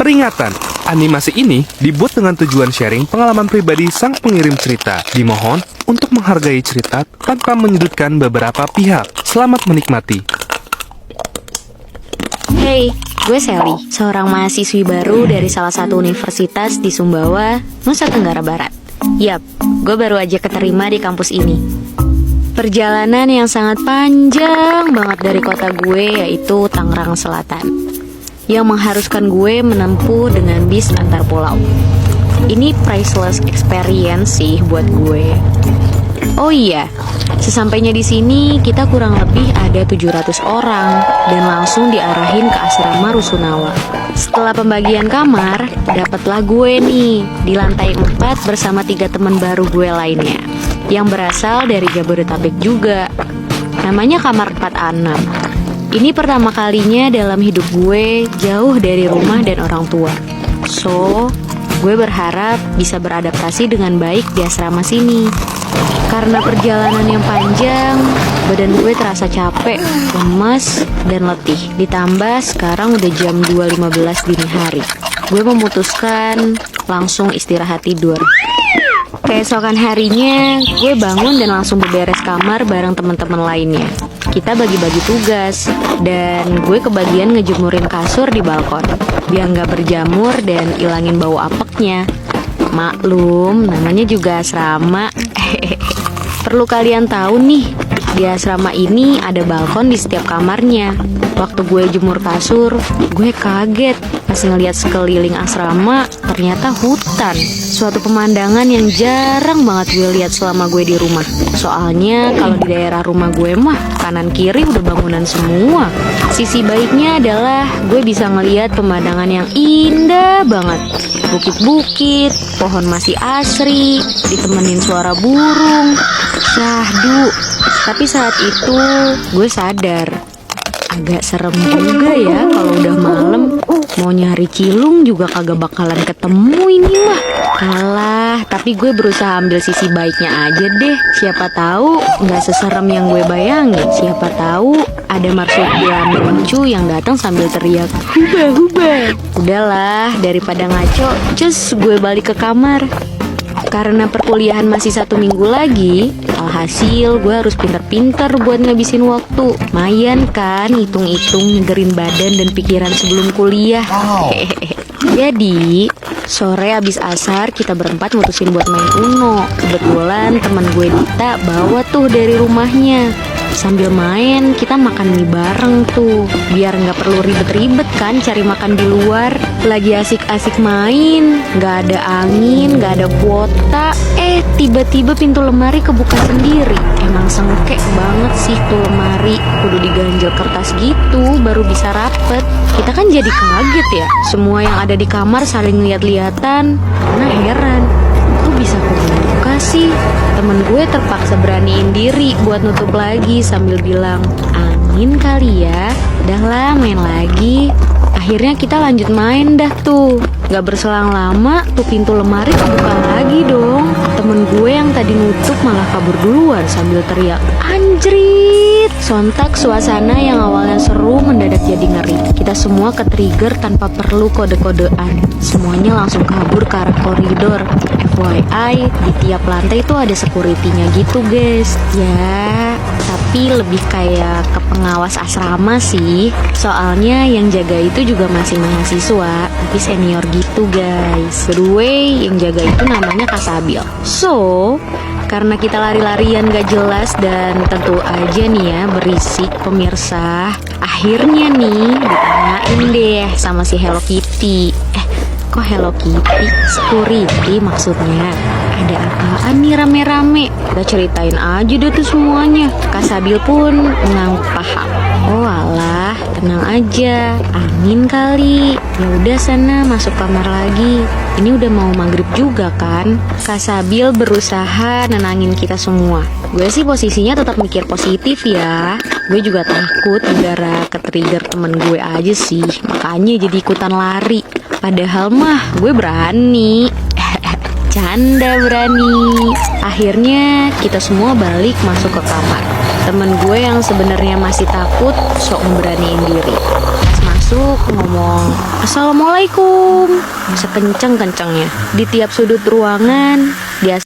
Peringatan, animasi ini dibuat dengan tujuan sharing pengalaman pribadi sang pengirim cerita. Dimohon untuk menghargai cerita tanpa menyudutkan beberapa pihak. Selamat menikmati. Hey, gue Sally, seorang mahasiswi baru dari salah satu universitas di Sumbawa, Nusa Tenggara Barat. Yap, gue baru aja keterima di kampus ini. Perjalanan yang sangat panjang banget dari kota gue, yaitu Tangerang Selatan, yang mengharuskan gue menempuh dengan bis antar pulau. Ini priceless experience sih buat gue. Oh iya, sesampainya di sini kita kurang lebih ada 700 orang dan langsung diarahin ke asrama Rusunawa. Setelah pembagian kamar, dapatlah gue nih di lantai 4 bersama 3 teman baru gue lainnya yang berasal dari Jabodetabek juga. Namanya kamar 4A6. Ini pertama kalinya dalam hidup gue jauh dari rumah dan orang tua. So, gue berharap bisa beradaptasi dengan baik di asrama sini. Karena perjalanan yang panjang, badan gue terasa capek, lemas, dan letih. Ditambah sekarang udah jam 2.15 dini hari. Gue memutuskan langsung istirahat tidur. Keesokan harinya, gue bangun dan langsung beberes kamar bareng teman-teman lainnya. Kita bagi-bagi tugas, dan gue kebagian ngejemurin kasur di balkon, biar nggak berjamur dan ilangin bau apeknya. Maklum, namanya juga asrama. Perlu kalian tahu nih, di asrama ini ada balkon di setiap kamarnya. Waktu gue jemur kasur, gue kaget pas ngeliat sekeliling asrama, ternyata hutan. Suatu pemandangan yang jarang banget gue lihat selama gue di rumah. Soalnya kalau di daerah rumah gue mah kanan kiri udah bangunan semua. Sisi baiknya adalah gue bisa ngeliat pemandangan yang indah banget. Bukit-bukit, pohon masih asri, ditemenin suara burung, syahdu. Tapi saat itu gue sadar, agak serem juga ya kalau udah malam. Mau nyari cilung juga kagak bakalan ketemu ini mah. Alah, tapi gue berusaha ambil sisi baiknya aja deh. Siapa tahu nggak seserem yang gue bayangin. Siapa tahu ada marsupial lucu yang datang sambil teriak huba huba. Udahlah, daripada ngaco, cus gue balik ke kamar. Karena perkuliahan masih 1 minggu lagi, alhasil gue harus pinter-pinter buat ngabisin waktu. Mayan kan, hitung-hitung nyegerin badan dan pikiran sebelum kuliah. Jadi, sore abis asar kita berempat mutusin buat main Uno. Kebetulan teman gue Dita bawa tuh dari rumahnya. Sambil main, kita makan mie bareng tuh. Biar nggak perlu ribet-ribet kan cari makan di luar. Lagi asik-asik main, nggak ada angin, nggak ada kuota. Tiba-tiba pintu lemari kebuka sendiri. Emang sengkek banget sih tuh lemari. Kudu diganjel kertas gitu, baru bisa rapet. Kita kan jadi kaget ya. Semua yang ada di kamar saling lihat-lihatan. Karena heran, kok bisa kebuka sih? Temen gue terpaksa beraniin diri buat nutup lagi sambil bilang, angin kali ya. Udahlah, main lagi. Akhirnya kita lanjut main dah tuh. Gak berselang lama tuh pintu lemari kebuka lagi dong. Temen gue yang tadi nutup malah kabur duluan sambil teriak, anjrit. Sontak suasana yang awalnya seru mendadak jadi ngeri. Kita semua ke-trigger tanpa perlu kode-kodean. Semuanya langsung kabur ke arah koridor. FYI, di tiap lantai itu ada security-nya gitu guys. Ya, tapi lebih kayak ke pengawas asrama sih. Soalnya yang jaga itu juga masih mahasiswa, tapi senior gitu guys. By the way, yang jaga itu namanya Kasabil. So, karena kita lari-larian gak jelas dan tentu aja nih ya berisik pemirsa, akhirnya nih ditanyain deh sama si Hello Kitty. Kok Hello Kitty? Security maksudnya. Ada apaan nih rame-rame? Kita ceritain aja deh tuh semuanya. Kasabil pun mengangguk paham. Oh alah, tenang aja, angin kali. Ya udah sana masuk kamar lagi. Ini udah mau maghrib juga kan? Kasabil berusaha nenangin kita semua. Gue sih posisinya tetap mikir positif ya. Gue juga takut gara ke-trigger temen gue aja sih. Makanya jadi ikutan lari. Padahal mah gue berani. Canda berani. Akhirnya kita semua balik masuk ke kamar. Temen gue yang sebenarnya masih takut sok ngeberaniin diri. Pas masuk masuk ngomong Assalamualaikum sekenceng-kencengnya. Di tiap sudut ruangan dia